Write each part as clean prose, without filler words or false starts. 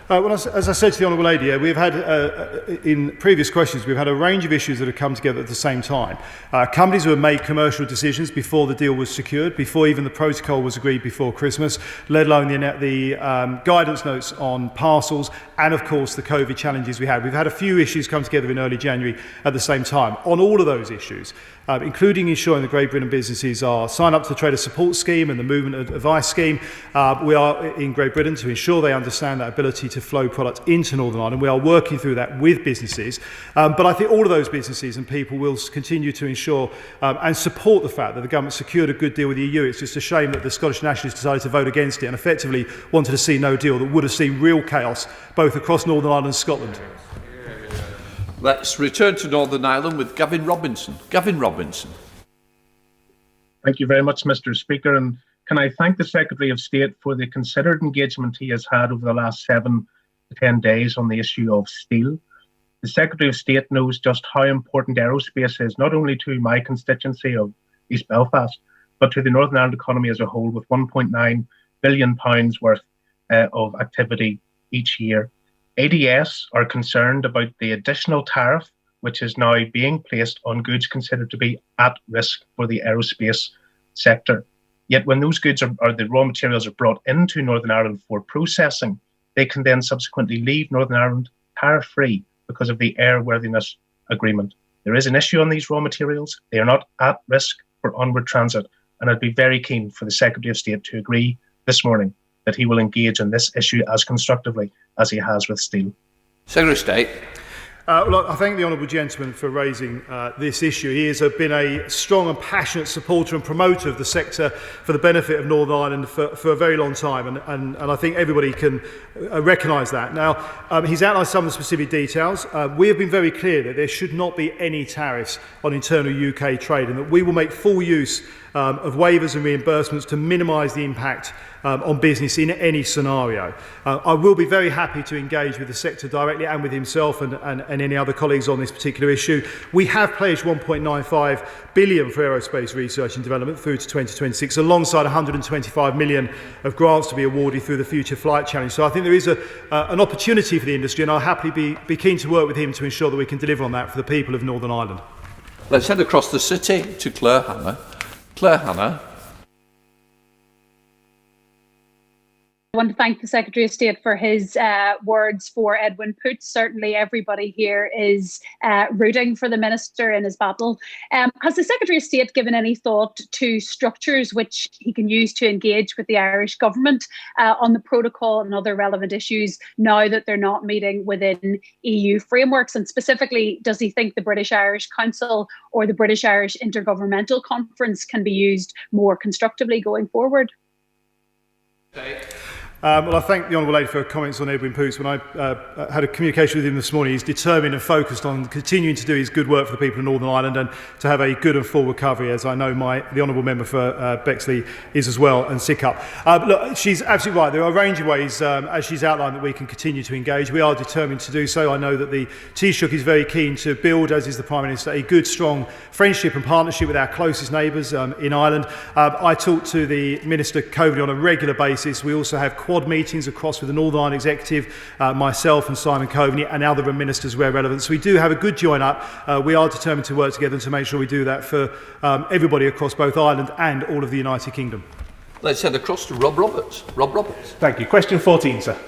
Well, as I said to the Honourable Lady, we've had, in previous questions, we've had a range of issues that have come together at the same time. Companies who have made commercial decisions before the deal was secured, before even the protocol was agreed before Christmas, let alone the guidance notes on parcels, and of course the COVID challenges we had. We've had a few issues come together in early January at the same time. On all of those issues, including ensuring the Great Britain businesses are signed up to the Trader Support Scheme and the Movement Advice Scheme, we are in Great Britain to ensure they understand that ability to flow product into Northern Ireland. We are working through that with businesses, but I think all of those businesses and people will continue to ensure and support the fact that the government secured a good deal with the EU. It's just a shame that the Scottish Nationalists decided to vote against it and effectively wanted to see no deal that would have seen real chaos both across Northern Ireland and Scotland. Let's return to Northern Ireland with Gavin Robinson. Gavin Robinson. Thank you very much, Mr. Speaker. And can I thank the Secretary of State for the considered engagement he has had over the last 7 to 10 days on the issue of steel. The Secretary of State knows just how important aerospace is, not only to my constituency of East Belfast, but to the Northern Ireland economy as a whole, with £1.9 billion worth of activity each year. ADS are concerned about the additional tariff which is now being placed on goods considered to be at risk for the aerospace sector. Yet when those goods or the raw materials are brought into Northern Ireland for processing, they can then subsequently leave Northern Ireland tariff-free because of the airworthiness agreement. There is an issue on these raw materials. They are not at risk for onward transit, and I'd be very keen for the Secretary of State to agree this morning that he will engage in this issue as constructively as he has with steel. Secretary of State. Well, I thank the Honourable Gentleman for raising this issue. He has been a strong and passionate supporter and promoter of the sector for the benefit of Northern Ireland for a very long time, and I think everybody can recognise that. Now, he's outlined some of the specific details. We have been very clear that there should not be any tariffs on internal UK trade, and that we will make full use of waivers and reimbursements to minimise the impact on business in any scenario. I will be very happy to engage with the sector directly and with himself and any other colleagues on this particular issue. We have pledged £1.95 billion for aerospace research and development through to 2026, alongside £125 million of grants to be awarded through the Future Flight Challenge. So I think there is an opportunity for the industry, and I'll happily be keen to work with him to ensure that we can deliver on that for the people of Northern Ireland. Let's head across the city to Claire Hannah. Claire Hannah. I want to thank the Secretary of State for his words for Edwin Poots. Certainly everybody here is rooting for the Minister in his battle. Has the Secretary of State given any thought to structures which he can use to engage with the Irish Government on the protocol and other relevant issues now that they're not meeting within EU frameworks? And specifically, does he think the British-Irish Council or the British-Irish Intergovernmental Conference can be used more constructively going forward? Well, I thank the Honourable Lady for her comments on Edwin Poots. When I had a communication with him this morning, he's determined and focused on continuing to do his good work for the people of Northern Ireland and to have a good and full recovery, as I know the Honourable Member for Bexley is as well, and Sidcup. Look, she's absolutely right. There are a range of ways, as she's outlined, that we can continue to engage. We are determined to do so. I know that the Taoiseach is very keen to build, as is the Prime Minister, a good, strong friendship and partnership with our closest neighbours in Ireland. I talk to the Minister Coveney on a regular basis. We also have quad meetings across with the Northern Ireland Executive, myself and Simon Coveney and other ministers where relevant. So we do have a good join up. We are determined to work together to make sure we do that for everybody across both Ireland and all of the United Kingdom. Let's head across to Rob Roberts. Rob Roberts. Thank you. Question 14, sir.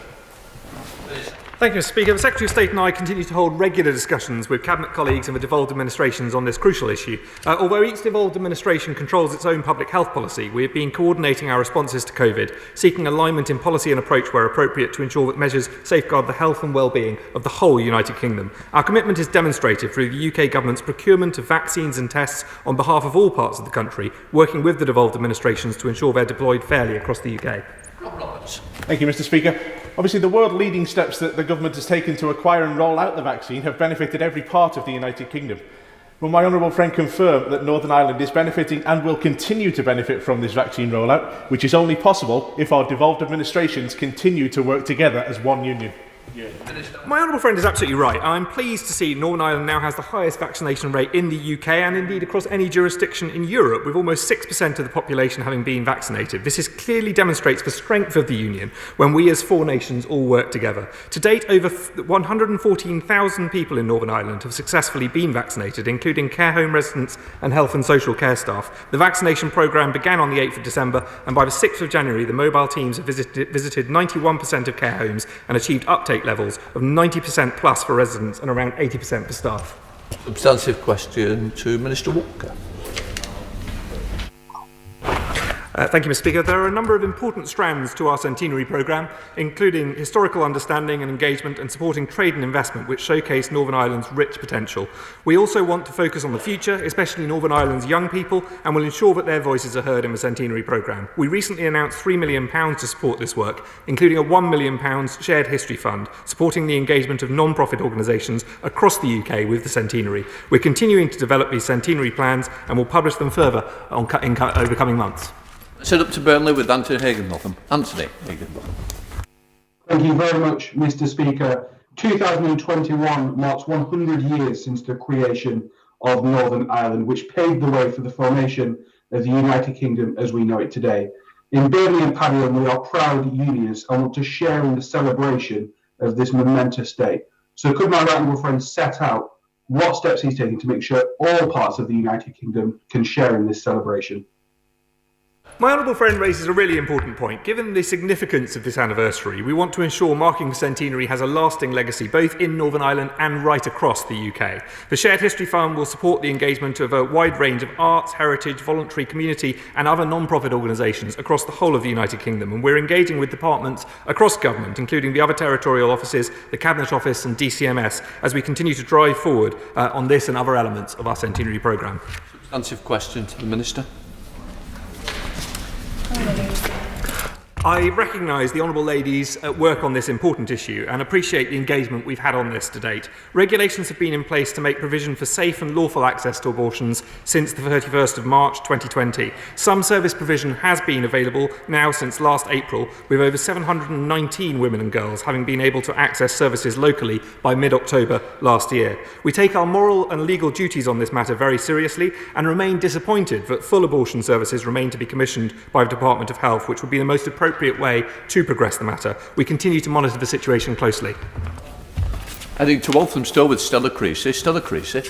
Thank you, Mr. Speaker. The Secretary of State and I continue to hold regular discussions with Cabinet colleagues and the devolved administrations on this crucial issue. Although each devolved administration controls its own public health policy, we have been coordinating our responses to COVID, seeking alignment in policy and approach where appropriate to ensure that measures safeguard the health and well-being of the whole United Kingdom. Our commitment is demonstrated through the UK Government's procurement of vaccines and tests on behalf of all parts of the country, working with the devolved administrations to ensure they're deployed fairly across the UK. Rob Roberts. Thank you, Mr. Speaker. Obviously, the world-leading steps that the government has taken to acquire and roll out the vaccine have benefited every part of the United Kingdom. Will my honourable friend confirm that Northern Ireland is benefiting and will continue to benefit from this vaccine rollout, which is only possible if our devolved administrations continue to work together as one union? My honourable friend is absolutely right. I'm pleased to see Northern Ireland now has the highest vaccination rate in the UK and indeed across any jurisdiction in Europe, with almost 6% of the population having been vaccinated. This clearly demonstrates the strength of the Union when we as four nations all work together. To date, over 114,000 people in Northern Ireland have successfully been vaccinated, including care home residents and health and social care staff. The vaccination programme began on the 8th of December, and by the 6th of January, the mobile teams have visited 91% of care homes and achieved uptake levels of 90% plus for residents and around 80% for staff. Substantive question to Minister Walker. Thank you, Mr. Speaker. There are a number of important strands to our centenary programme, including historical understanding and engagement and supporting trade and investment, which showcase Northern Ireland's rich potential. We also want to focus on the future, especially Northern Ireland's young people, and will ensure that their voices are heard in the centenary programme. We recently announced £3 million to support this work, including a £1 million shared history fund, supporting the engagement of non-profit organisations across the UK with the centenary. We're continuing to develop these centenary plans and will publish them further over coming months. Sit up to Burnley with Anthony Higginbotham. Anthony Higginbotham. Thank you very much, Mr. Speaker. 2021 marks 100 years since the creation of Northern Ireland, which paved the way for the formation of the United Kingdom as we know it today. In Burnley and Padiham, we are proud unionists and want to share in the celebration of this momentous day. So could my right honourable friend set out what steps he's taking to make sure all parts of the United Kingdom can share in this celebration? My honourable friend raises a really important point. Given the significance of this anniversary, we want to ensure marking the centenary has a lasting legacy both in Northern Ireland and right across the UK. The Shared History Fund will support the engagement of a wide range of arts, heritage, voluntary, community and other non-profit organisations across the whole of the United Kingdom, and we're engaging with departments across government, including the other territorial offices, the Cabinet Office and DCMS, as we continue to drive forward on this and other elements of our centenary programme. Substantive question to the Minister. I recognise the Honourable Lady's work on this important issue and appreciate the engagement we've had on this to date. Regulations have been in place to make provision for safe and lawful access to abortions since the 31st of March 2020. Some service provision has been available now since last April, with over 719 women and girls having been able to access services locally by mid-October last year. We take our moral and legal duties on this matter very seriously and remain disappointed that full abortion services remain to be commissioned by the Department of Health, which would be the most appropriate way to progress the matter. We continue to monitor the situation closely. Heading to Walthamstow with Stella Creasy. Stella Creasy.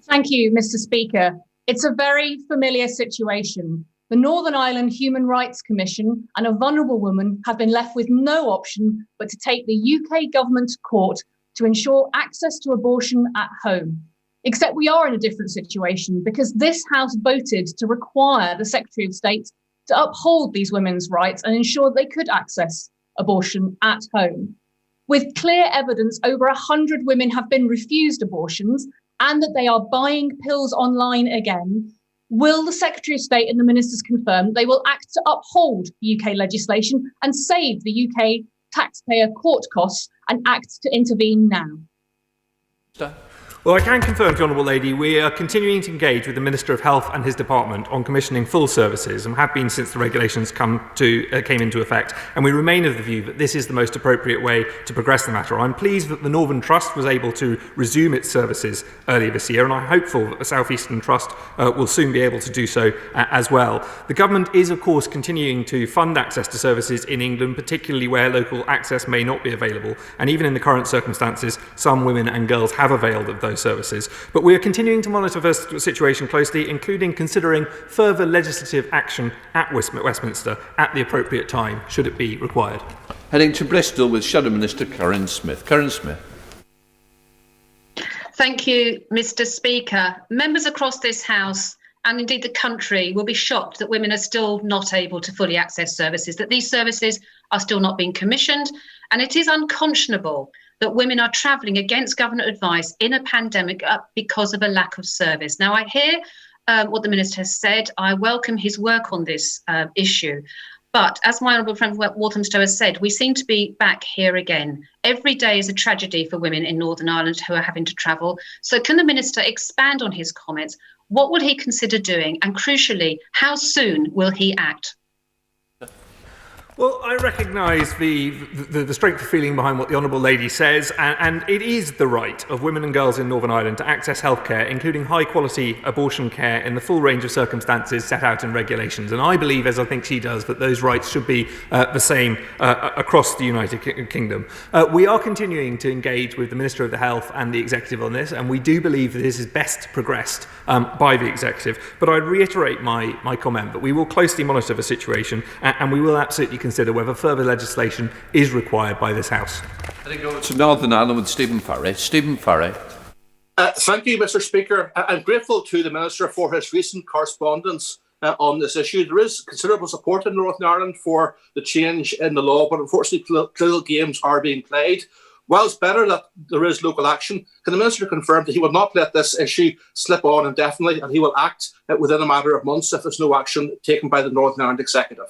Thank you, Mr. Speaker. It's a very familiar situation. The Northern Ireland Human Rights Commission and a vulnerable woman have been left with no option but to take the UK government to court to ensure access to abortion at home. Except we are in a different situation because this House voted to require the Secretary of State to uphold these women's rights and ensure they could access abortion at home. With clear evidence, over 100 women have been refused abortions and that they are buying pills online again. Will the Secretary of State and the ministers confirm they will act to uphold UK legislation and save the UK taxpayer court costs and act to intervene now? Well, I can confirm to the Honourable Lady we are continuing to engage with the Minister of Health and his department on commissioning full services and have been since the regulations came into effect, and we remain of the view that this is the most appropriate way to progress the matter. I'm pleased that the Northern Trust was able to resume its services earlier this year, and I'm hopeful that the South Eastern Trust will soon be able to do so as well. The government is, of course, continuing to fund access to services in England, particularly where local access may not be available, and even in the current circumstances, some women and girls have availed of those services. But we are continuing to monitor the situation closely, including considering further legislative action at Westminster at the appropriate time, should it be required. Heading to Bristol with Shadow Minister Karen Smith. Karen Smith. Thank you, Mr. Speaker. Members across this House and indeed the country will be shocked that women are still not able to fully access services, that these services are still not being commissioned, and it is unconscionable that women are travelling against government advice in a pandemic because of a lack of service. Now, I hear what the Minister has said. I welcome his work on this issue. But as my honourable friend Walthamstow has said, we seem to be back here again. Every day is a tragedy for women in Northern Ireland who are having to travel. So can the Minister expand on his comments? What would he consider doing? And crucially, how soon will he act? Well, I recognise the strength of feeling behind what the Honourable Lady says, and it is the right of women and girls in Northern Ireland to access healthcare, including high-quality abortion care in the full range of circumstances set out in regulations. And I believe, as I think she does, that those rights should be the same across the United Kingdom. We are continuing to engage with the Minister of the Health and the Executive on this, and we do believe that this is best progressed by the Executive. But I'd reiterate my comment that we will closely monitor the situation, and we will absolutely consider whether further legislation is required by this House. I think over to Northern Ireland with Stephen Farry. Stephen Farry. Thank you, Mr. Speaker. I'm grateful to the Minister for his recent correspondence on this issue. There is considerable support in Northern Ireland for the change in the law, but unfortunately political games are being played. While it's better that there is local action, can the Minister confirm that he will not let this issue slip on indefinitely, and he will act within a matter of months if there's no action taken by the Northern Ireland Executive?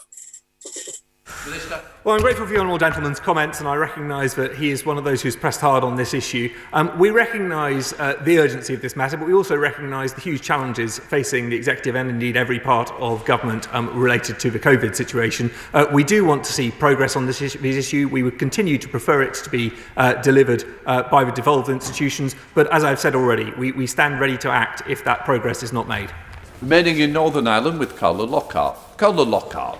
Well, I'm grateful for the Honourable Gentleman's comments, and I recognise that he is one of those who's pressed hard on this issue. We recognise the urgency of this matter, but we also recognise the huge challenges facing the Executive and indeed every part of government related to the COVID situation. We do want to see progress on this issue. We would continue to prefer it to be delivered by the devolved institutions, but as I've said already, we stand ready to act if that progress is not made. Remaining in Northern Ireland with Carla Lockhart. Carla Lockhart.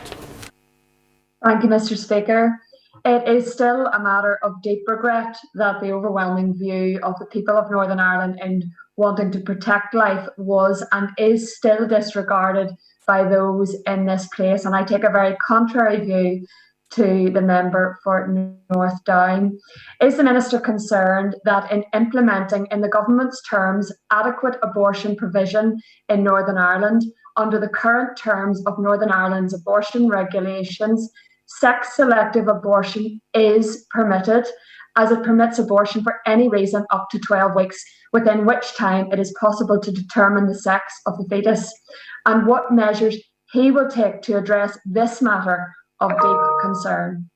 Thank you, Mr. Speaker. It is still a matter of deep regret that the overwhelming view of the people of Northern Ireland in wanting to protect life was and is still disregarded by those in this place. And I take a very contrary view to the member for North Down. Is the Minister concerned that in implementing in the government's terms adequate abortion provision in Northern Ireland under the current terms of Northern Ireland's abortion regulations, sex-selective abortion is permitted, as it permits abortion for any reason up to 12 weeks, within which time it is possible to determine the sex of the fetus, and what measures he will take to address this matter of deep concern?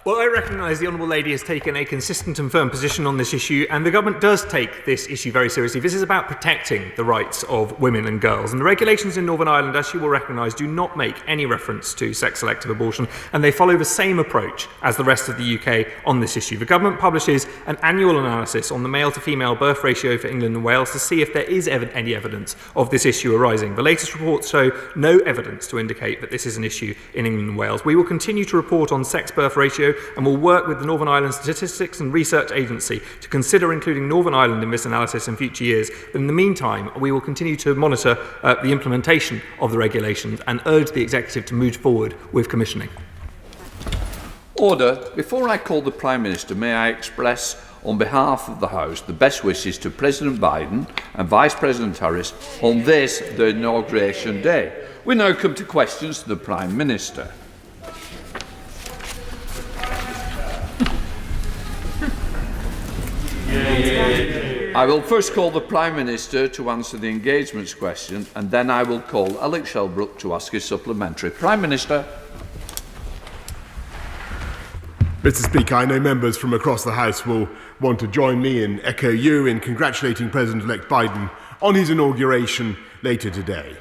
Well, I recognise the Honourable Lady has taken a consistent and firm position on this issue, and the government does take this issue very seriously. This is about protecting the rights of women and girls, and the regulations in Northern Ireland, as you will recognise, do not make any reference to sex-selective abortion, and they follow the same approach as the rest of the UK on this issue. The government publishes an annual analysis on the male-to-female birth ratio for England and Wales to see if there is any evidence of this issue arising. The latest reports show no evidence to indicate that this is an issue in England and Wales. We will continue to report on sex birth ratio, and will work with the Northern Ireland Statistics and Research Agency to consider including Northern Ireland in this analysis in future years. But in the meantime, we will continue to monitor the implementation of the regulations and urge the Executive to move forward with commissioning. Order. Before I call the Prime Minister, may I express on behalf of the House the best wishes to President Biden and Vice President Harris on this, the inauguration day. We now come to questions to the Prime Minister. I will first call the Prime Minister to answer the engagements question, and then I will call Alex Shelbrooke to ask his supplementary. Prime Minister. Mr. Speaker, I know members from across the House will want to join me and echo you in congratulating President-elect Biden on his inauguration later today.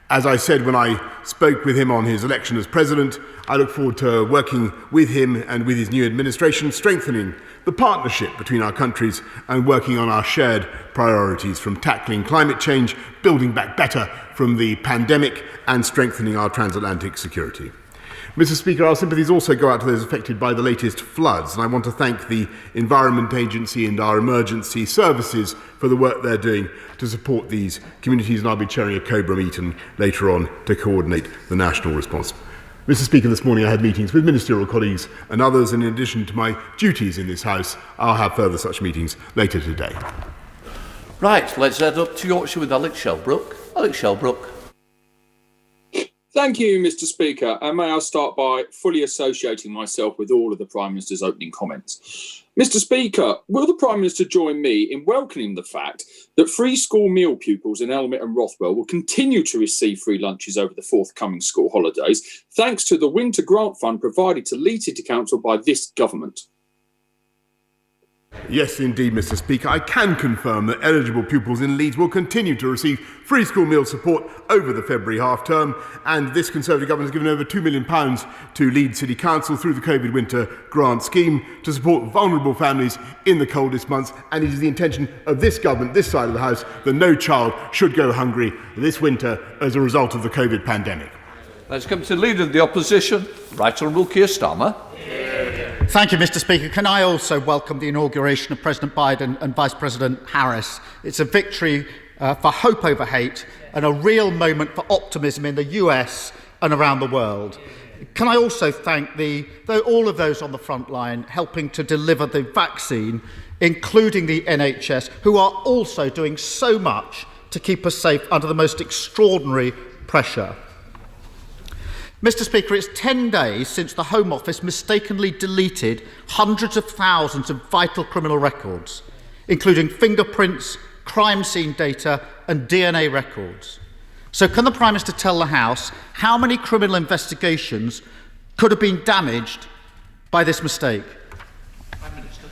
As I said when I spoke with him on his election as President, I look forward to working with him and with his new administration, strengthening the partnership between our countries and working on our shared priorities, from tackling climate change, building back better from the pandemic, and strengthening our transatlantic security. Mr. Speaker, our sympathies also go out to those affected by the latest floods, and I want to thank the Environment Agency and our emergency services for the work they're doing to support these communities, and I'll be chairing a Cobra meeting later on to coordinate the national response. Mr. Speaker, this morning I had meetings with ministerial colleagues and others, and in addition to my duties in this House, I'll have further such meetings later today. Right, let's head up to Yorkshire with Alex Shelbrooke. Alex Shelbrooke. Thank you, Mr. Speaker, and may I start by fully associating myself with all of the Prime Minister's opening comments. Mr. Speaker, will the Prime Minister join me in welcoming the fact that free school meal pupils in Elmet and Rothwell will continue to receive free lunches over the forthcoming school holidays, thanks to the winter grant fund provided to Leeds City Council by this government? Yes, indeed, Mr. Speaker. I can confirm that eligible pupils in Leeds will continue to receive free school meal support over the February half-term, and this Conservative government has given over £2 million to Leeds City Council through the COVID winter grant scheme to support vulnerable families in the coldest months, and it is the intention of this government, this side of the House, that no child should go hungry this winter as a result of the COVID pandemic. Let's come to the Leader of the Opposition, Right Honourable Keir Starmer. Thank you, Mr. Speaker. Can I also welcome the inauguration of President Biden and Vice President Harris? It's a victory for hope over hate and a real moment for optimism in the US and around the world. Can I also thank all of those on the front line helping to deliver the vaccine, including the NHS, who are also doing so much to keep us safe under the most extraordinary pressure. Mr. Speaker, it's 10 days since the Home Office mistakenly deleted hundreds of thousands of vital criminal records, including fingerprints, crime scene data and DNA records. So can the Prime Minister tell the House how many criminal investigations could have been damaged by this mistake? Prime Minister.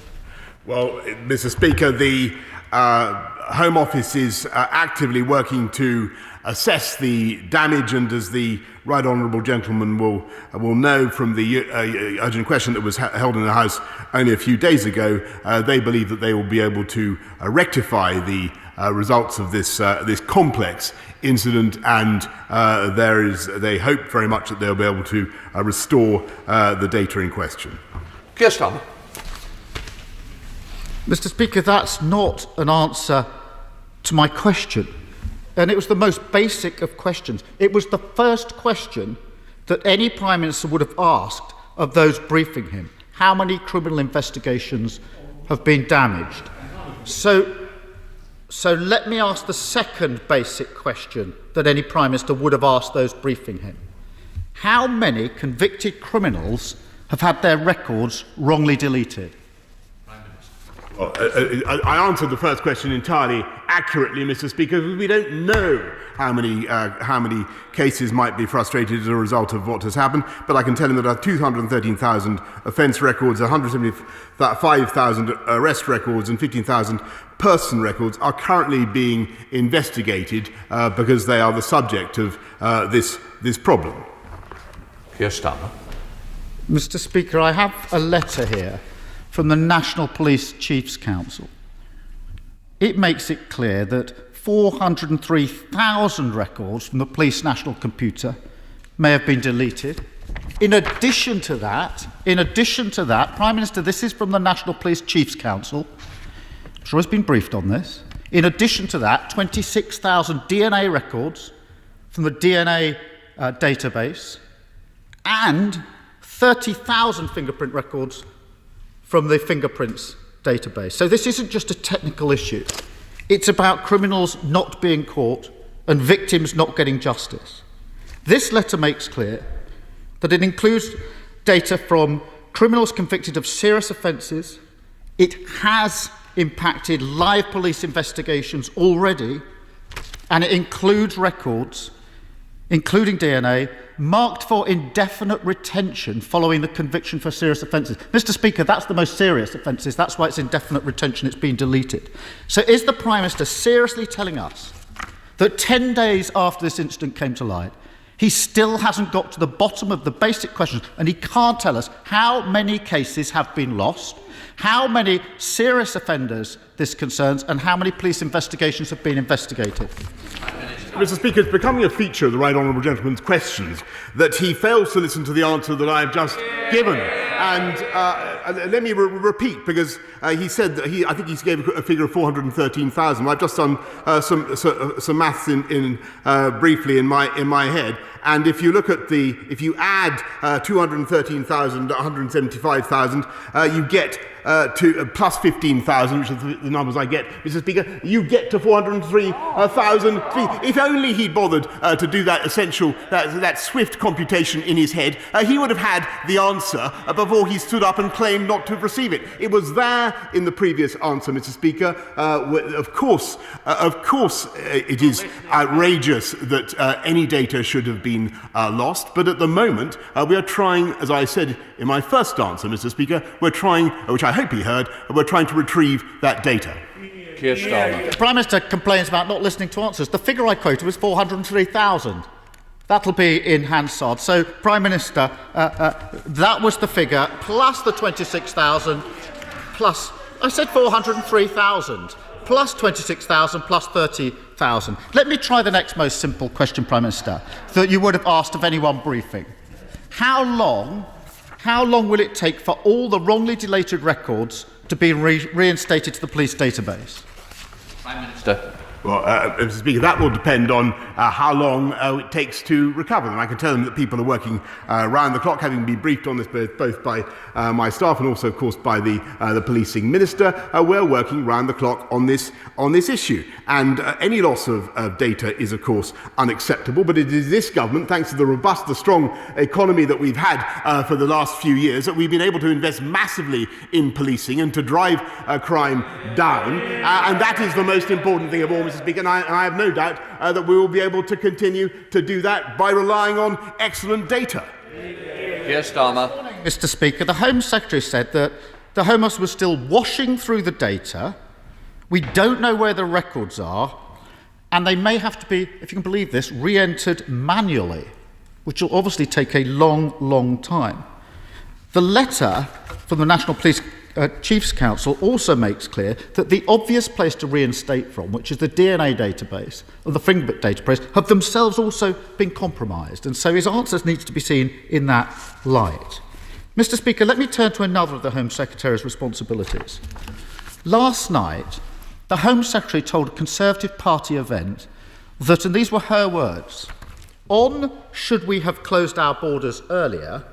Well, Mr. Speaker, the Home Office is actively working to assess the damage, and as the right honourable gentleman will know from the urgent question that was held in the House only a few days ago, they believe that they will be able to rectify the results of this complex incident, and they hope very much that they'll be able to restore the data in question. Keir Starmer. Mr. Speaker, that's not an answer to my question. And it was the most basic of questions. It was the first question that any Prime Minister would have asked of those briefing him. How many criminal investigations have been damaged? So let me ask the second basic question that any Prime Minister would have asked those briefing him. How many convicted criminals have had their records wrongly deleted? Well, I answered the first question entirely accurately, Mr. Speaker, because we don't know how many cases might be frustrated as a result of what has happened. But I can tell him that 213,000 offence records, 175,000 arrest records, and 15,000 person records are currently being investigated because they are the subject of this problem. Keir Starmer. Mr. Speaker, I have a letter here from the National Police Chiefs Council. It makes it clear that 403,000 records from the Police National Computer may have been deleted. In addition to that, Prime Minister, this is from the National Police Chiefs Council. I'm sure has been briefed on this. In addition to that, 26,000 DNA records from the DNA database and 30,000 fingerprint records from the fingerprints database. So this isn't just a technical issue. It's about criminals not being caught and victims not getting justice. This letter makes clear that it includes data from criminals convicted of serious offences. It has impacted live police investigations already, and it includes records, including DNA, marked for indefinite retention following the conviction for serious offences. Mr. Speaker, that's the most serious offences. That's why it's indefinite retention. It's been deleted. So is the Prime Minister seriously telling us that 10 days after this incident came to light, he still hasn't got to the bottom of the basic questions, and he can't tell us how many cases have been lost, how many serious offenders this concerns, and how many police investigations have been investigated? Mr. Speaker, it's becoming a feature of the right honourable gentleman's questions that he fails to listen to the answer that I have just given. And let me repeat, because he said that I think he gave a figure of 413,000. I've just done some maths briefly in my head. And if you look at if you add 213,000 to 175,000, you get to plus 15,000, which is the numbers I get, Mr. Speaker, you get to 403,000. If only he'd bothered to do that that swift computation in his head, he would have had the answer before he stood up and claimed not to have received it. It was there in the previous answer, Mr. Speaker. Of course, it is outrageous that any data should have been lost, but at the moment we are trying, as I said in my first answer, Mr. Speaker, we're trying, which I hope he heard, we're trying to retrieve that data. Keir Starmer. The Prime Minister complains about not listening to answers. The figure I quoted was 403,000. That'll be in Hansard. So, Prime Minister, that was the figure, plus the 26,000, plus, I said 403,000, plus 26,000, plus 30,000. Let me try the next most simple question, Prime Minister, that you would have asked of anyone briefing. How long will it take for all the wrongly deleted records to be reinstated to the police database? Prime Minister. Well, Mr. Speaker, that will depend on how long it takes to recover them. I can tell them that people are working round the clock, having been briefed on this both by my staff and also, of course, by the policing minister. We're working round the clock on this issue. And any loss of data is, of course, unacceptable. But it is this government, thanks to the robust, the strong economy that we've had for the last few years, that we've been able to invest massively in policing and to drive crime down. And that is the most important thing of all, Mr. Speaker, and I have no doubt that we will be able to continue to do that by relying on excellent data. Keir Starmer. Mr. Speaker, the Home Secretary said that the Home Office was still washing through the data. We don't know where the records are, and they may have to be, if you can believe this, re-entered manually, which will obviously take a long, long time. The letter from the National Police Chiefs Council also makes clear that the obvious place to reinstate from, which is the DNA database or the fingerprint database, have themselves also been compromised. And so his answers needs to be seen in that light. Mr. Speaker, let me turn to another of the Home Secretary's responsibilities. Last night, the Home Secretary told a Conservative Party event that, and these were her words, on should we have closed our borders earlier,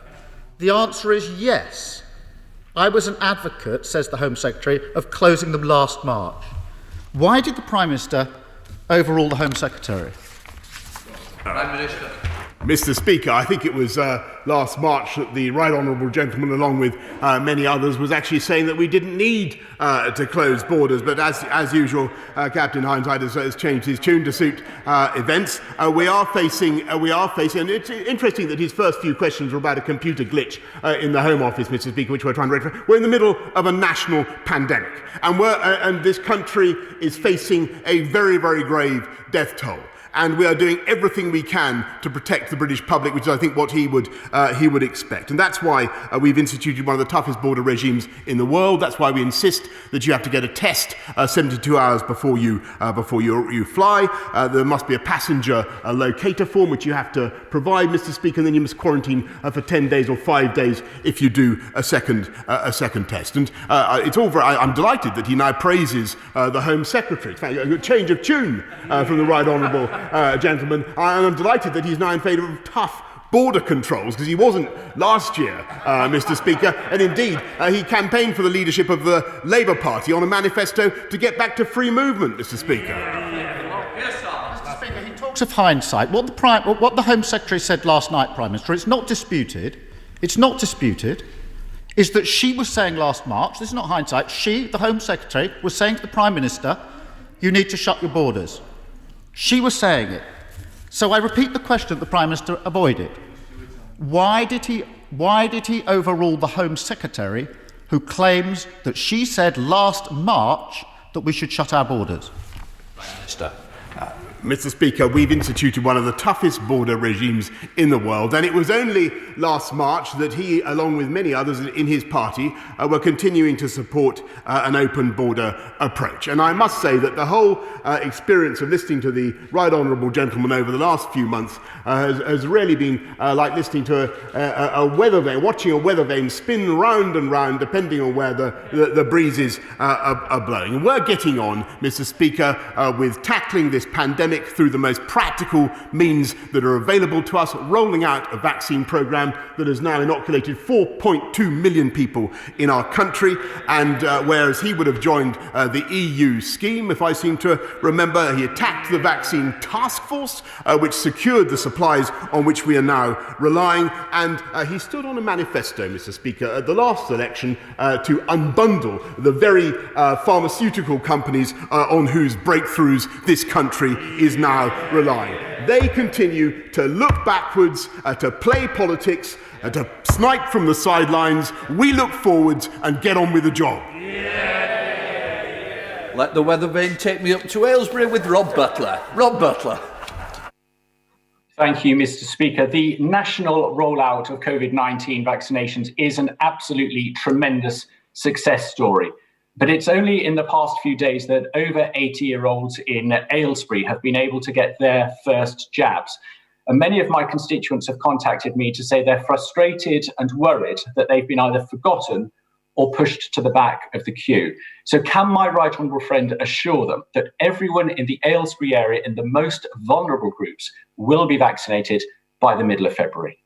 the answer is yes. I was an advocate, says the Home Secretary, of closing them last March. Why did the Prime Minister overrule the Home Secretary? Prime Minister. Mr. Speaker, I think it was last March that the Right Honourable Gentleman, along with many others, was actually saying that we didn't need to close borders. But as usual, Captain Hindsight has changed his tune to suit events. We are facing, and it's interesting that his first few questions were about a computer glitch in the Home Office, Mr. Speaker, which we're trying to rectify. We're in the middle of a national pandemic, and this country is facing a very, very grave death toll. And we are doing everything we can to protect the British public, which is, I think, what he would expect. And that's why we've instituted one of the toughest border regimes in the world. That's why we insist that you have to get a test 72 hours before you fly. There must be a passenger locator form, which you have to provide, Mr. Speaker, and then you must quarantine for 10 days or 5 days if you do a second test. And it's all very, I'm delighted that he now praises the Home Secretary. In fact, a change of tune from the Right Honourable gentleman, and I'm delighted that he's now in favour of tough border controls, because he wasn't last year, Mr. Speaker, and indeed he campaigned for the leadership of the Labour Party on a manifesto to get back to free movement, Mr. Speaker. Mr. Speaker, he talks of hindsight. What the Home Secretary said last night, Prime Minister, it's not disputed, is that she was saying last March, this is not hindsight, she, the Home Secretary, was saying to the Prime Minister, you need to shut your borders. She was saying it. So I repeat the question that the Prime Minister avoided. Why did he overrule the Home Secretary who claims that she said last March that we should shut our borders? Prime Minister. Mr. Speaker, we've instituted one of the toughest border regimes in the world, and it was only last March that he, along with many others in his party, were continuing to support an open border approach. And I must say that the whole experience of listening to the Right Honourable Gentleman over the last few months has really been like listening to a weather vane, watching a weather vane spin round and round depending on where the breezes are blowing. And we're getting on, Mr. Speaker, with tackling this pandemic pandemic through the most practical means that are available to us, rolling out a vaccine programme that has now inoculated 4.2 million people in our country. And whereas he would have joined the EU scheme, if I seem to remember, he attacked the vaccine task force, which secured the supplies on which we are now relying. And he stood on a manifesto, Mr. Speaker, at the last election to unbundle the very pharmaceutical companies on whose breakthroughs this country is now relying. They continue to look backwards, to play politics, to snipe from the sidelines. We look forwards and get on with the job. Let the weather vane take me up to Aylesbury with Rob Butler. Rob Butler. Thank you, Mr. Speaker. The national rollout of COVID-19 vaccinations is an absolutely tremendous success story. But it's only in the past few days that over 80-year-olds in Aylesbury have been able to get their first jabs. And many of my constituents have contacted me to say they're frustrated and worried that they've been either forgotten or pushed to the back of the queue. So can my right honourable friend assure them that everyone in the Aylesbury area in the most vulnerable groups will be vaccinated by the middle of February?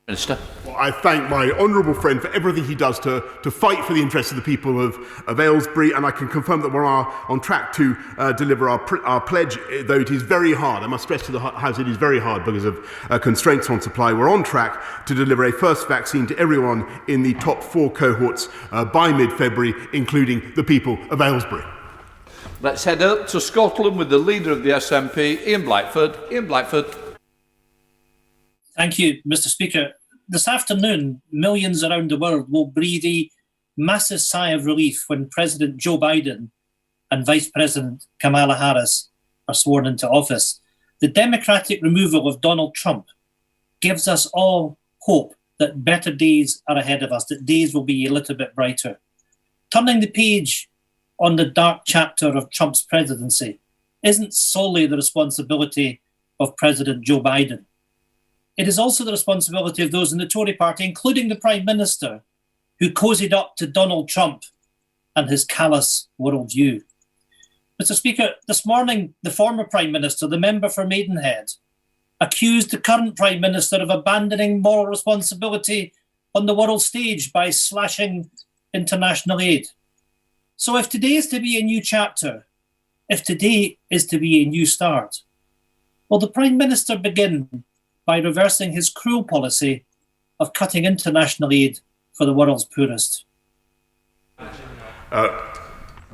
Minister. Well, I thank my honourable friend for everything he does to fight for the interests of the people of Aylesbury, and I can confirm that we're on track to deliver our pledge, though it is very hard. I must stress to the House it is very hard because of constraints on supply. We're on track to deliver a first vaccine to everyone in the top 4 cohorts by mid-February, including the people of Aylesbury. Let's head up to Scotland with the leader of the SNP, Ian Blackford. Ian Blackford. Thank you, Mr. Speaker. This afternoon, millions around the world will breathe a massive sigh of relief when President Joe Biden and Vice President Kamala Harris are sworn into office. The democratic removal of Donald Trump gives us all hope that better days are ahead of us, that days will be a little bit brighter. Turning the page on the dark chapter of Trump's presidency isn't solely the responsibility of President Joe Biden. It is also the responsibility of those in the Tory party, including the Prime Minister, who cozied up to Donald Trump and his callous worldview. Mr. Speaker, this morning, the former Prime Minister, the member for Maidenhead, accused the current Prime Minister of abandoning moral responsibility on the world stage by slashing international aid. So if today is to be a new chapter, if today is to be a new start, will the Prime Minister begin by reversing his cruel policy of cutting international aid for the world's poorest?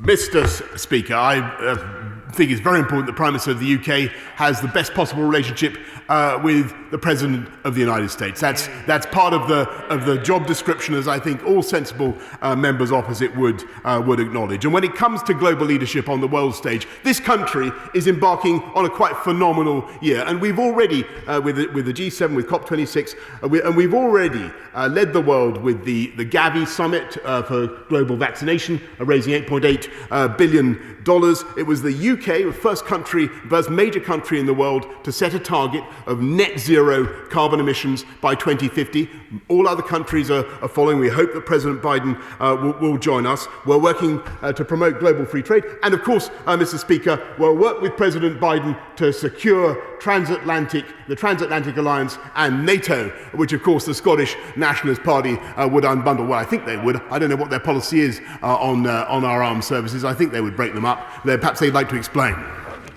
Mr. Speaker, I think it's very important the Prime Minister of the UK has the best possible relationship with the President of the United States. That's part of the job description, as I think all sensible members opposite would acknowledge. And when it comes to global leadership on the world stage, this country is embarking on a quite phenomenal year. And we've already, with the G7, with COP26, and we've already led the world with the Gavi Summit for global vaccination, raising $8.8 billion. It was the UK, the first major country in the world to set a target of net zero carbon emissions by 2050. All other countries are following. We hope that President Biden will join us. We're working to promote global free trade. And of course, Mr. Speaker, we'll work with President Biden to secure the transatlantic alliance and NATO, which of course the Scottish Nationalist Party would unbundle. Well, I think they would. I don't know what their policy is on our armed services. I think they would break them up. Perhaps they'd like to explain.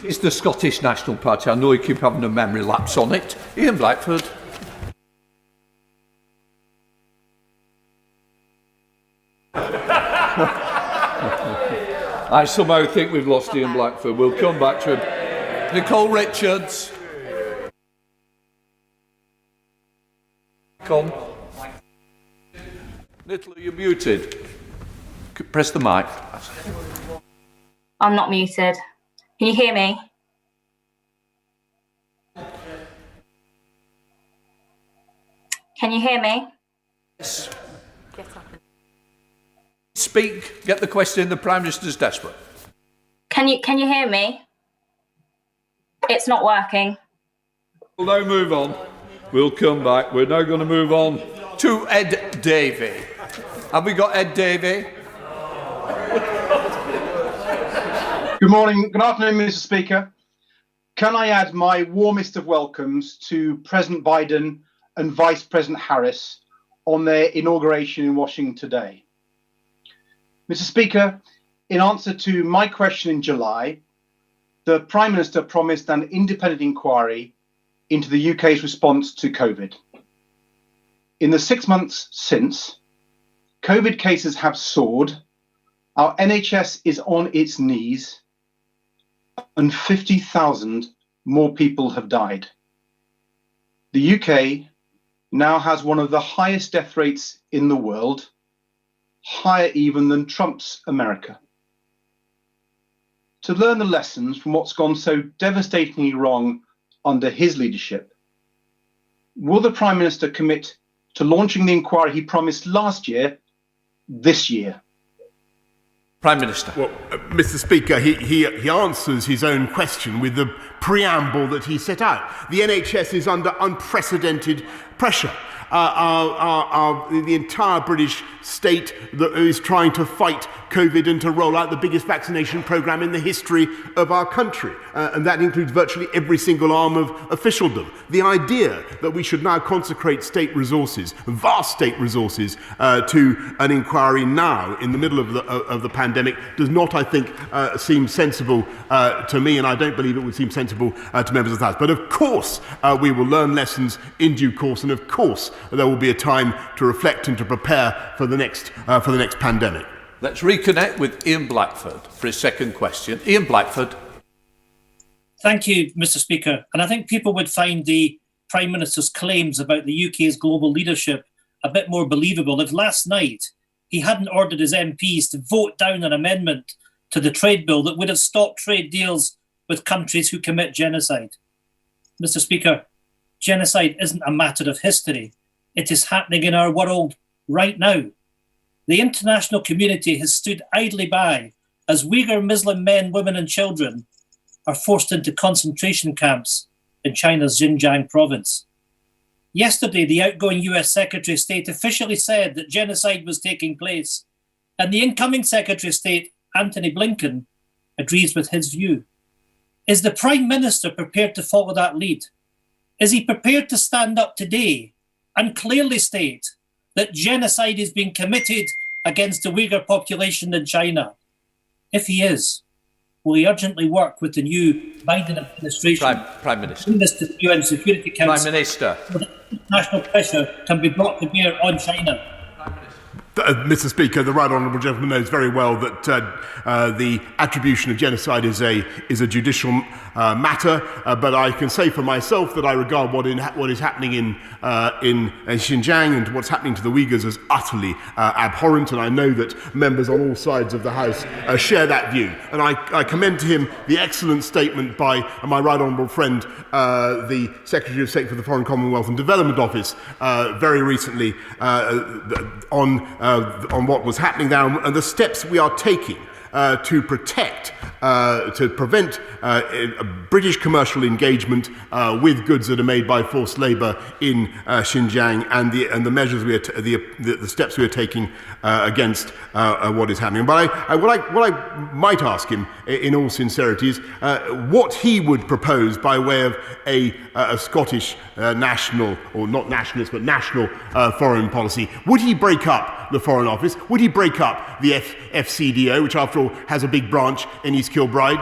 It's the Scottish National Party. I know you keep having a memory lapse on it. Ian Blackford. I somehow think we've lost Ian Blackford. We'll come back to him. Nicole Richards. Come. Little, you're muted. Press the mic. I'm not muted. Can you hear me? Can you hear me? Yes. Speak. Get the question. The Prime Minister's desperate. Can you hear me? It's not working. We'll now move on. We'll come back. We're now going to move on to Ed Davey. Have we got Ed Davey? Good morning. Good afternoon, Mr. Speaker. Can I add my warmest of welcomes to President Biden and Vice President Harris on their inauguration in Washington today. Mr. Speaker, in answer to my question in July, the Prime Minister promised an independent inquiry into the UK's response to COVID. In the 6 months since, COVID cases have soared, our NHS is on its knees, and 50,000 more people have died. The UK now has one of the highest death rates in the world, higher even than Trump's America. To learn the lessons from what's gone so devastatingly wrong under his leadership, will the Prime Minister commit to launching the inquiry he promised last year, this year? Prime Minister. Well, Mr. Speaker, he answers his own question with the preamble that he set out. The NHS is under unprecedented pressure. The entire British state that is trying to fight COVID and to roll out the biggest vaccination programme in the history of our country. And that includes virtually every single arm of officialdom. The idea that we should now consecrate state resources, vast state resources, to an inquiry now in the middle of the pandemic does not, I think, seem sensible to me, and I don't believe it would seem sensible to members of the House. But of course, we will learn lessons in due course, and of course, there will be a time to reflect and to prepare for the next pandemic. Let's reconnect with Ian Blackford for his second question. Ian Blackford. Thank you, Mr. Speaker. And I think people would find the Prime Minister's claims about the UK's global leadership a bit more believable if last night he hadn't ordered his MPs to vote down an amendment to the trade bill that would have stopped trade deals with countries who commit genocide. Mr. Speaker, genocide isn't a matter of history. It is happening in our world right now. The international community has stood idly by as Uyghur Muslim men, women and children are forced into concentration camps in China's Xinjiang province. Yesterday, the outgoing US Secretary of State officially said that genocide was taking place, and the incoming Secretary of State, Antony Blinken, agrees with his view. Is the Prime Minister prepared to follow that lead? Is he prepared to stand up today and clearly state that genocide is being committed against the Uyghur population in China? If he is, will he urgently work with the new Biden administration Prime Minister. in this UN Security Council Prime Minister. so that international pressure can be brought to bear on China? Mr. Speaker, the right honourable gentleman knows very well that the attribution of genocide is a judicial matter, but I can say for myself that I regard what is happening in Xinjiang and what's happening to the Uyghurs as utterly abhorrent, and I know that members on all sides of the House share that view. And I commend to him the excellent statement by my right honourable friend, the Secretary of State for the Foreign Commonwealth and Development Office, very recently on what was happening there and the steps we are taking to protect, to prevent British commercial engagement with goods that are made by forced labour in Xinjiang, and the measures the steps we are taking against what is happening. But what I might ask him, in all sincerity, is what he would propose by way of a Scottish national, or not nationalist, but national foreign policy. Would he break up the Foreign Office? Would he break up the FCDO, which after all has a big branch in East Kilbride?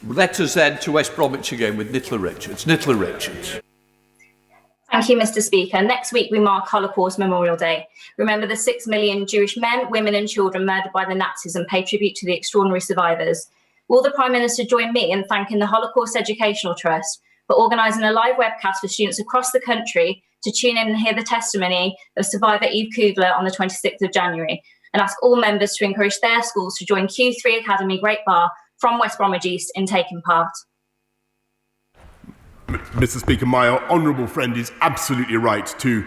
Let us then to West Bromwich again with Nicola Richards. Nicola Richards. Thank you, Mr. Speaker. Next week we mark Holocaust Memorial Day. Remember the 6 million Jewish men, women and children murdered by the Nazis and pay tribute to the extraordinary survivors. Will the Prime Minister join me in thanking the Holocaust Educational Trust for organising a live webcast for students across the country to tune in and hear the testimony of survivor Eve Kugler on the 26th of January, and ask all members to encourage their schools to join Q3 Academy Great Bar from West Bromwich East in taking part? Mr. Speaker, my honourable friend is absolutely right to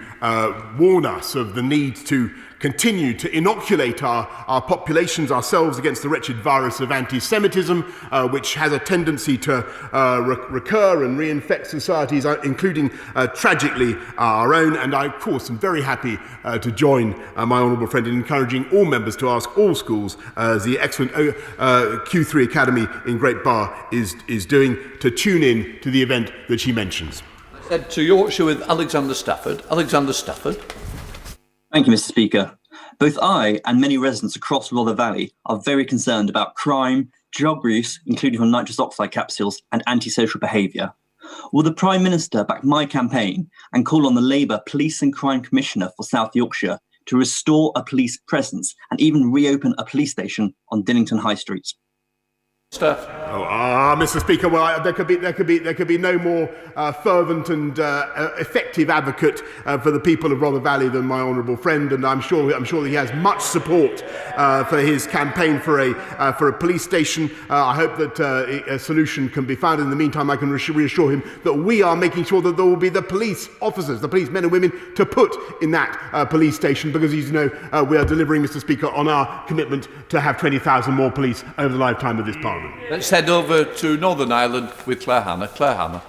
warn us of the need to continue to inoculate our populations, ourselves, against the wretched virus of anti-Semitism, which has a tendency to recur and reinfect societies, including, tragically, our own. And I, of course, am very happy to join my honourable friend in encouraging all members to ask all schools, as the excellent Q3 Academy in Great Barr is doing, to tune in to the event that she mentions. Said to Yorkshire with Alexander Stafford. Alexander Stafford. Thank you, Mr. Speaker. Both I and many residents across Rother Valley are very concerned about crime, drug use, including from nitrous oxide capsules, and antisocial behaviour. Will the Prime Minister back my campaign and call on the Labour Police and Crime Commissioner for South Yorkshire to restore a police presence and even reopen a police station on Dinnington High Street? Mr. Speaker, well, there could be no more fervent and effective advocate for the people of Rother Valley than my honourable friend, and I'm sure that he has much support for his campaign for a police station. I hope that a solution can be found. In the meantime, I can reassure him that we are making sure that there will be the police officers, the police men and women, to put in that police station, because, as you know, we are delivering, Mr. Speaker, on our commitment to have 20,000 more police over the lifetime of this Parliament. Let's head over to Northern Ireland with Claire Hanna. Claire Hanna.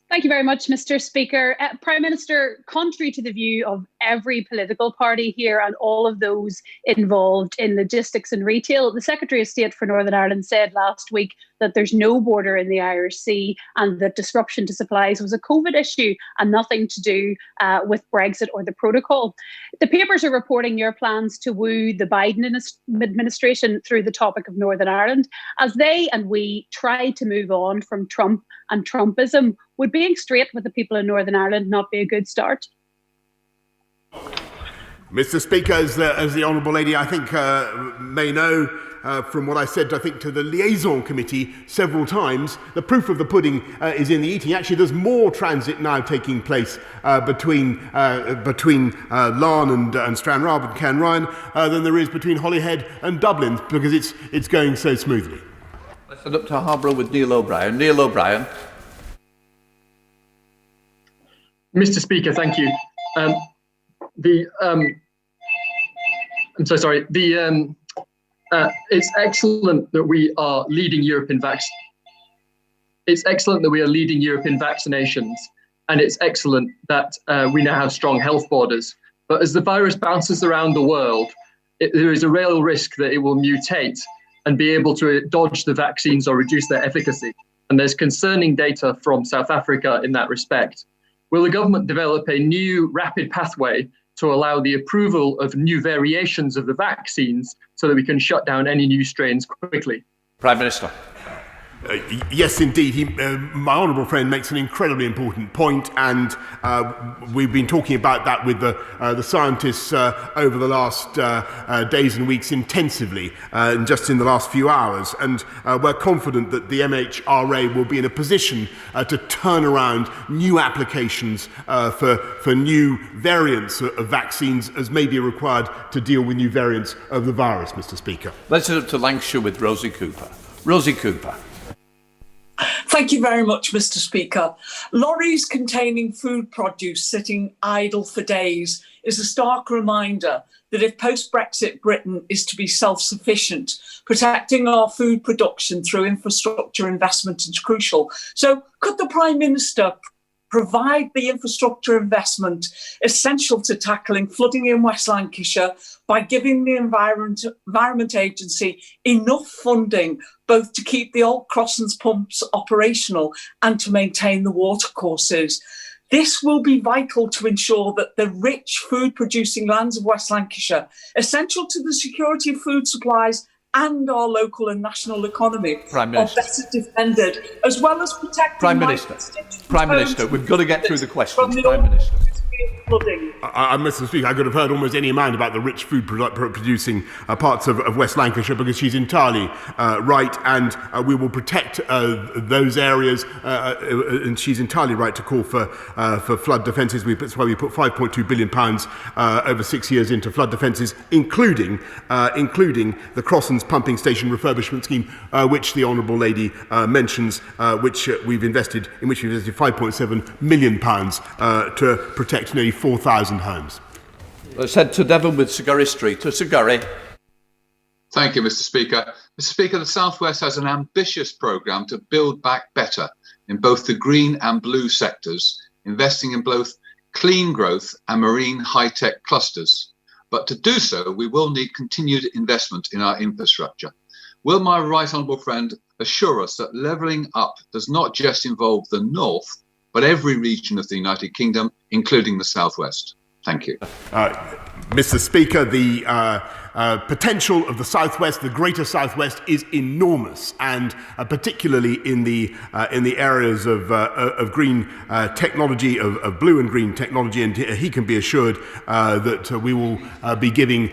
Thank you very much, Mr. Speaker. Prime Minister, contrary to the view of every political party here and all of those involved in logistics and retail, the Secretary of State for Northern Ireland said last week that there's no border in the Irish Sea and that disruption to supplies was a COVID issue and nothing to do with Brexit or the protocol. The papers are reporting your plans to woo the Biden administration through the topic of Northern Ireland. As they and we try to move on from Trump and Trumpism, would being straight with the people in Northern Ireland not be a good start? Mr. Speaker, as the Honourable Lady, I think, may know, from what I said, I think, to the liaison committee several times, the proof of the pudding is in the eating. Actually, there's more transit now taking place between Larne and Stranraer and Cairn Ryan than there is between Holyhead and Dublin, because it's going so smoothly. Let's head up to Harborough with Neil O'Brien. Neil O'Brien. Mr. Speaker, thank you. I'm so sorry. It's excellent that we are leading Europe in vaccinations, and it's excellent that we now have strong health borders. But as the virus bounces around the world, there is a real risk that it will mutate and be able to dodge the vaccines or reduce their efficacy. And there's concerning data from South Africa in that respect. Will the government develop a new rapid pathway to allow the approval of new variations of the vaccines so that we can shut down any new strains quickly? Prime Minister. Yes, indeed. My honourable friend makes an incredibly important point, and we've been talking about that with the scientists over the last days and weeks intensively, just in the last few hours. And we're confident that the MHRA will be in a position to turn around new applications for new variants of vaccines as may be required to deal with new variants of the virus, Mr. Speaker. Let's head up to Lancashire with Rosie Cooper. Rosie Cooper. Thank you very much, Mr. Speaker. Lorries containing food produce sitting idle for days is a stark reminder that if post-Brexit Britain is to be self-sufficient, protecting our food production through infrastructure investment is crucial. So could the Prime Minister provide the infrastructure investment essential to tackling flooding in West Lancashire by giving the Environment Agency enough funding both to keep the old Crossons pumps operational and to maintain the watercourses? This will be vital to ensure that the rich food-producing lands of West Lancashire, essential to the security of food supplies and our local and national economy, are better defended, as well as protecting Prime Minister, we've got to get through the questions. Prime Minister. Mr. Speaker, I could have heard almost any amount about the rich food producing parts of West Lancashire, because she's entirely right, and we will protect those areas, and she's entirely right to call for flood defences. That's why we put £5.2 billion over 6 years into flood defences, including the Crossons pumping station refurbishment scheme, which the Honourable Lady mentions, which we've invested £5.7 million to protect nearly 4,000 homes. Let's head to Devon with Sir Gary Street. To Sir Gary. Thank you, Mr. Speaker. Mr. Speaker, the South West has an ambitious programme to build back better in both the green and blue sectors, investing in both clean growth and marine high-tech clusters. But to do so, we will need continued investment in our infrastructure. Will my right honourable friend assure us that levelling up does not just involve the north, but every region of the United Kingdom, including the South West? Thank you. Mr. Speaker, the potential of the Southwest, the Greater Southwest, is enormous, and particularly in the areas of green technology, of blue and green technology. And he can be assured that we will be giving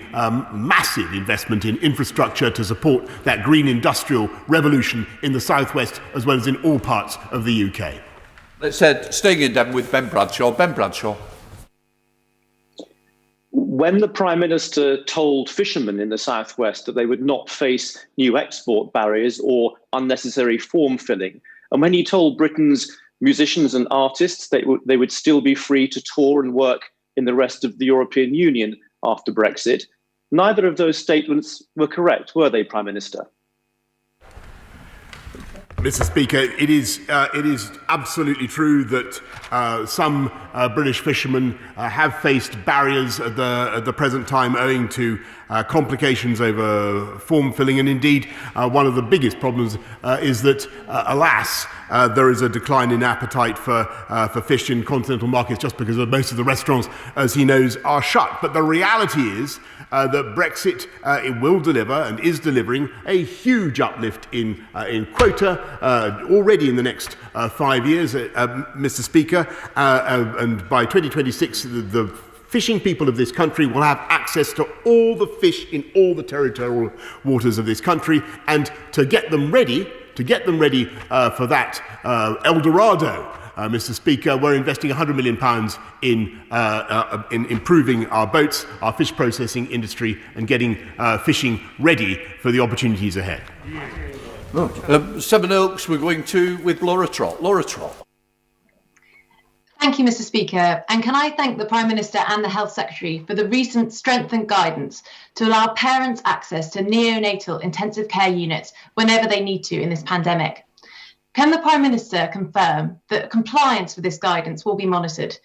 massive investment in infrastructure to support that green industrial revolution in the Southwest, as well as in all parts of the UK. Let's head staying in Devon with Ben Bradshaw. Ben Bradshaw. When the Prime Minister told fishermen in the Southwest that they would not face new export barriers or unnecessary form filling, and when he told Britain's musicians and artists they would still be free to tour and work in the rest of the European Union after Brexit, neither of those statements were correct, were they, Prime Minister? Mr. Speaker, it is absolutely true that some British fishermen have faced barriers at the present time owing to complications over form filling, and indeed one of the biggest problems is that, alas, there is a decline in appetite for fish in continental markets just because most of the restaurants, as he knows, are shut. But the reality is that Brexit it will deliver and is delivering a huge uplift in quota already in the next 5 years, Mr. Speaker, and by 2026 the fishing people of this country will have access to all the fish in all the territorial waters of this country, and to get them ready for that El Dorado, Mr. Speaker, we're investing £100 million in improving our boats, our fish processing industry, and getting fishing ready for the opportunities ahead. Sevenoaks, we're going to with Laura Trott. Laura Trott. Thank you, Mr. Speaker. And can I thank the Prime Minister and the Health Secretary for the recent strengthened guidance to allow parents access to neonatal intensive care units whenever they need to in this pandemic. Can the Prime Minister confirm that compliance with this guidance will be monitored?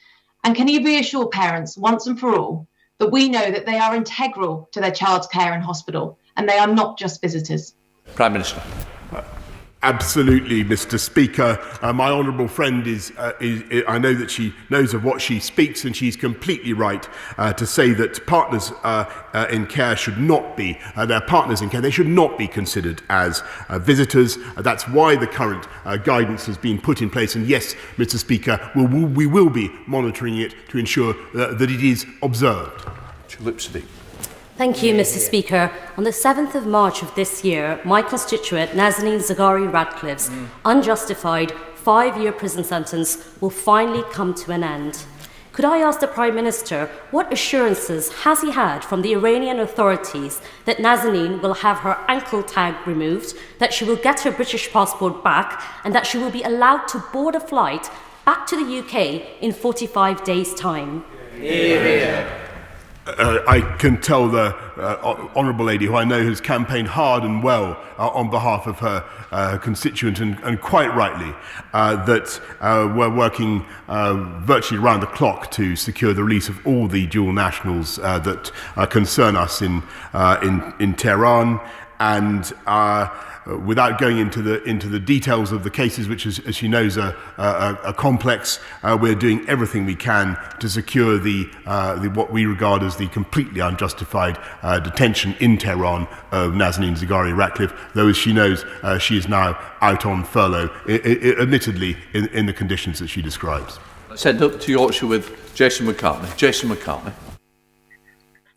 And can he reassure parents once and for all that we know that they are integral to their child's care in hospital and they are not just visitors? Prime Minister. Absolutely, Mr. Speaker. My honourable friend I know that she knows of what she speaks, and she's completely right to say that partners in care should not be, their partners in care, they should not be considered as visitors. That's why the current guidance has been put in place. And yes, Mr. Speaker, we will be monitoring it to ensure that it is observed. Thank you, Mr. Speaker. On the 7th of March of this year, my constituent Nazanin Zaghari-Ratcliffe's unjustified 5-year prison sentence will finally come to an end. Could I ask the Prime Minister what assurances has he had from the Iranian authorities that Nazanin will have her ankle tag removed, that she will get her British passport back, and that she will be allowed to board a flight back to the UK in 45 days' time? I can tell the honourable lady, who I know has campaigned hard and well on behalf of her constituent, and quite rightly, that we're working virtually round the clock to secure the release of all the dual nationals that concern us in Tehran, and without going into the details of the cases, which, as she knows, are complex, we're doing everything we can to secure the what we regard as the completely unjustified detention in Tehran of Nazanin Zaghari-Ratcliffe, though, as she knows, she is now out on furlough, admittedly in the conditions that she describes. Let's head up to Yorkshire with Jason McCartney. Jason McCartney.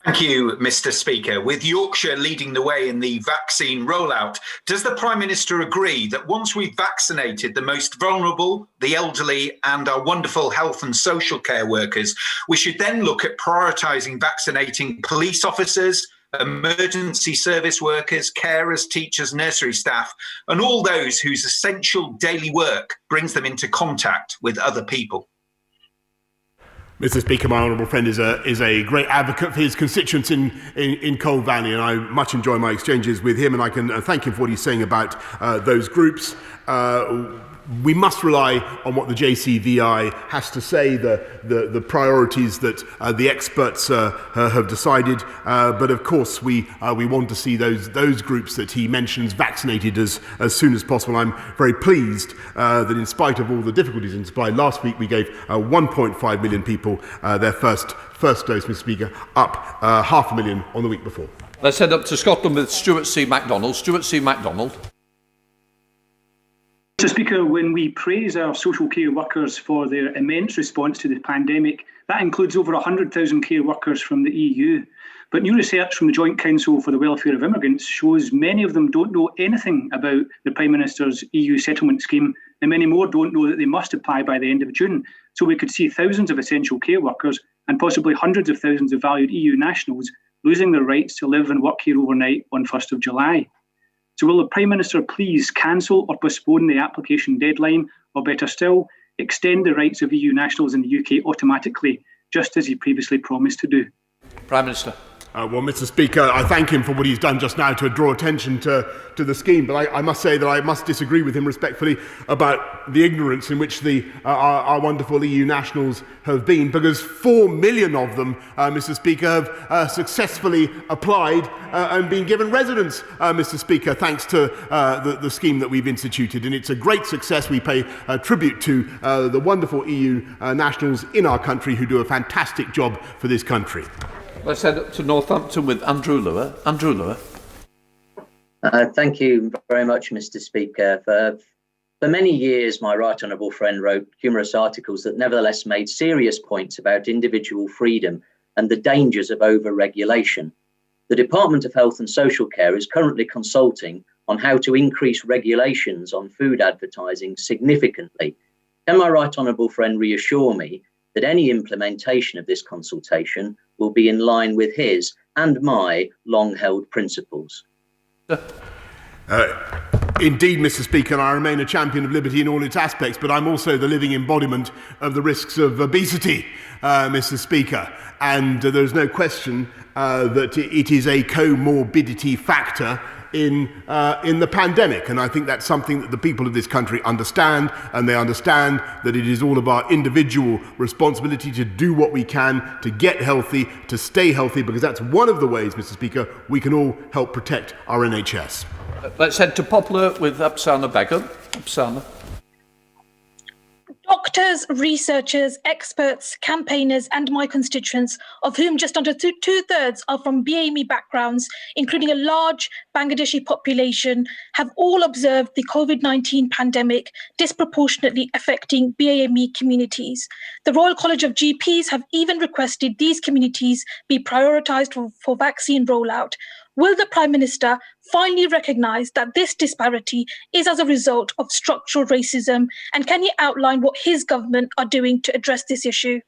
Thank you, Mr. Speaker. With Yorkshire leading the way in the vaccine rollout, does the Prime Minister agree that once we've vaccinated the most vulnerable, the elderly, and our wonderful health and social care workers, we should then look at prioritising vaccinating police officers, emergency service workers, carers, teachers, nursery staff, and all those whose essential daily work brings them into contact with other people? Mr. Speaker, my honourable friend is a great advocate for his constituents in Coal Valley, and I much enjoy my exchanges with him, and I can thank him for what he's saying about those groups. We must rely on what the JCVI has to say, the priorities that the experts have decided. But of course, we want to see those groups that he mentions vaccinated as soon as possible. I'm very pleased that in spite of all the difficulties in supply, last week we gave 1.5 million people their first dose, Mr. Speaker, up 500,000 on the week before. Let's head up to Scotland with Stuart C. MacDonald. Stuart C. MacDonald. Mr. Speaker, when we praise our social care workers for their immense response to the pandemic, that includes over 100,000 care workers from the EU. But new research from the Joint Council for the Welfare of Immigrants shows many of them don't know anything about the Prime Minister's EU settlement scheme, and many more don't know that they must apply by the end of June. So we could see thousands of essential care workers and possibly hundreds of thousands of valued EU nationals losing their rights to live and work here overnight on 1st of July. So will the Prime Minister please cancel or postpone the application deadline, or better still, extend the rights of EU nationals in the UK automatically, just as he previously promised to do? Prime Minister. Well, Mr. Speaker, I thank him for what he's done just now to draw attention to the scheme, but I must say that I must disagree with him respectfully about the ignorance in which our wonderful EU nationals have been, because 4 million of them, Mr. Speaker, have successfully applied and been given residence, Mr. Speaker, thanks to the scheme that we've instituted. And it's a great success. We pay tribute to the wonderful EU nationals in our country who do a fantastic job for this country. Let's head up to Northampton with Andrew Lewis. Andrew Lewis. Thank you very much, Mr. Speaker. For many years, my right honourable friend wrote humorous articles that nevertheless made serious points about individual freedom and the dangers of over-regulation. The Department of Health and Social Care is currently consulting on how to increase regulations on food advertising significantly. Can my right honourable friend reassure me that any implementation of this consultation will be in line with his and my long-held principles? Indeed, Mr. Speaker, I remain a champion of liberty in all its aspects, but I'm also the living embodiment of the risks of obesity, Mr. Speaker. And there's no question that it is a comorbidity factor in the pandemic, and I think that's something that the people of this country understand, and they understand that it is all of our individual responsibility to do what we can to get healthy, to stay healthy, because that's one of the ways, Mr. Speaker, we can all help protect our NHS. Let's head to Poplar with Apsana Begum. Apsana. Doctors, researchers, experts, campaigners and my constituents, of whom just under two-thirds are from BAME backgrounds, including a large Bangladeshi population, have all observed the COVID-19 pandemic disproportionately affecting BAME communities. The Royal College of GPs have even requested these communities be prioritised for vaccine rollout. Will the Prime Minister finally recognise that this disparity is as a result of structural racism, and can he outline what his government are doing to address this issue?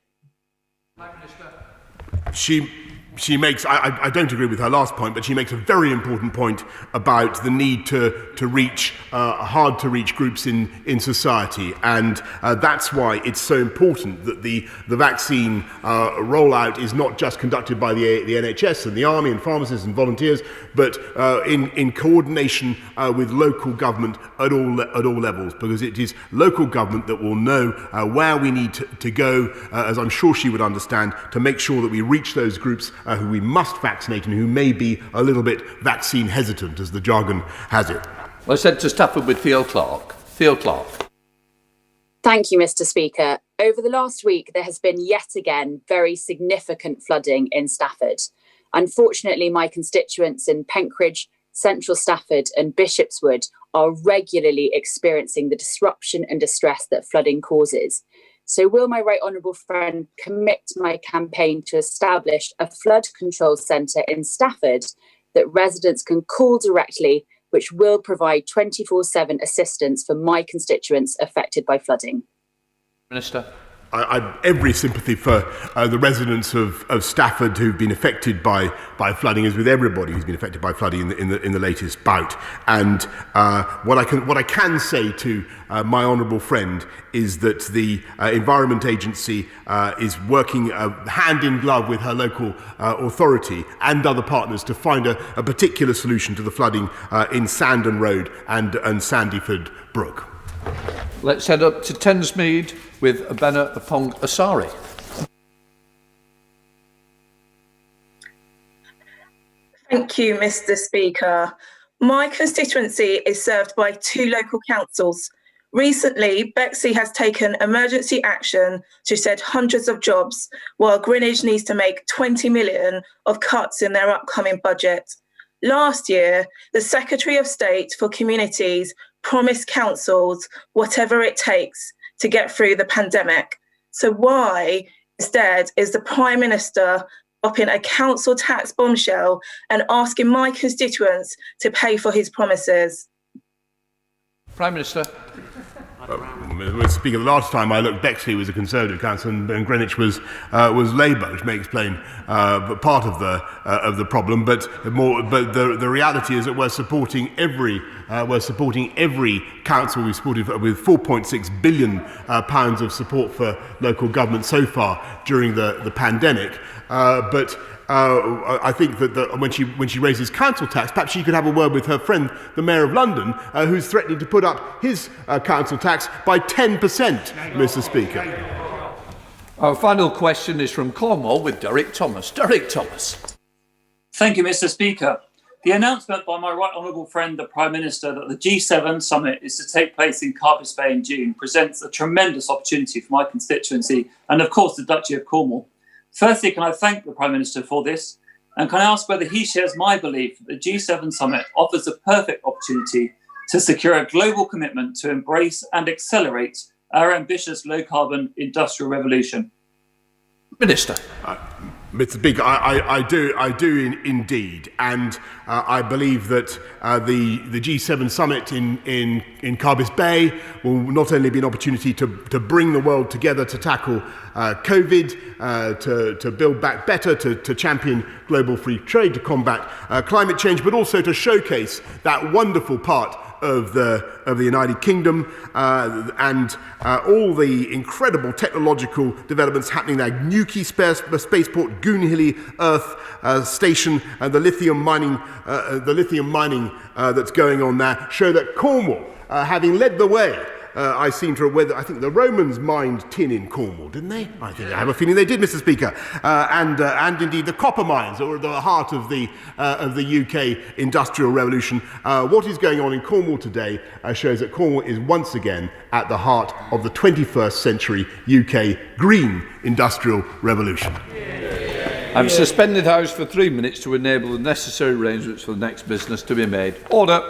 She makes, I don't agree with her last point, but she makes a very important point about the need to reach hard to reach groups in society, and that's why it's so important that the vaccine rollout is not just conducted by the NHS and the army and pharmacists and volunteers, but in coordination with local government at all levels, because it is local government that will know where we need to go, as I'm sure she would understand, to make sure that we reach those groups who we must vaccinate and who may be a little bit vaccine hesitant, as the jargon has it. Well, I said to Stafford with Theo Clark. Theo Clark. Thank you, Mr. Speaker. Over the last week, there has been yet again very significant flooding in Stafford. Unfortunately, my constituents in Penkridge, Central Stafford and Bishopswood are regularly experiencing the disruption and distress that flooding causes. So will my right honourable friend commit my campaign to establish a flood control centre in Stafford that residents can call directly, which will provide 24/7 assistance for my constituents affected by flooding? Minister. every sympathy for the residents of Stafford who've been affected by flooding, as with everybody who's been affected by flooding in the latest bout. And what I can say to my honourable friend is that the Environment Agency is working hand in glove with her local authority and other partners to find a particular solution to the flooding in Sandon Road and Sandyford Brook. Let's head up to Thamesmead with Abena Apong Asari. Thank you, Mr. Speaker. My constituency is served by 2 local councils. Recently, Bexley has taken emergency action to shed hundreds of jobs, while Greenwich needs to make 20 million of cuts in their upcoming budget. Last year, the Secretary of State for Communities promised councils whatever it takes to get through the pandemic. So why, instead, is the Prime Minister dropping a council tax bombshell and asking my constituents to pay for his promises? Prime Minister. Mr. Speaker, the last time I looked, Bexley was a Conservative council and Greenwich was Labour, which may explain part of the problem. But the reality is that we're supporting every council. We've supported with £4.6 billion of support for local government so far during the pandemic. I think that when she raises council tax, perhaps she could have a word with her friend, the Mayor of London, who's threatening to put up his council tax by 10%, Mr. Speaker. Our final question is from Cornwall with Derek Thomas. Derek Thomas. Thank you, Mr. Speaker. The announcement by my right honourable friend, the Prime Minister, that the G7 summit is to take place in Carbis Bay in June presents a tremendous opportunity for my constituency and, of course, the Duchy of Cornwall. Firstly, can I thank the Prime Minister for this? And can I ask whether he shares my belief that the G7 summit offers a perfect opportunity to secure a global commitment to embrace and accelerate our ambitious low-carbon industrial revolution? Minister. Mr. Speaker, I do indeed, and I believe that the G7 summit in Carbis Bay will not only be an opportunity to bring the world together to tackle COVID, to build back better, to champion global free trade, to combat climate change, but also to showcase that wonderful part of the United Kingdom and all the incredible technological developments happening there. Newquay spaceport, Goonhilly Earth Station, and the lithium mining that's going on there show that Cornwall, having led the way. I think the Romans mined tin in Cornwall, didn't they? I have a feeling they did, Mr. Speaker. And indeed the copper mines are at the heart of the UK industrial revolution. What is going on in Cornwall today shows that Cornwall is once again at the heart of the 21st century UK green industrial revolution. I've suspended the House for 3 minutes to enable the necessary arrangements for the next business to be made. Order.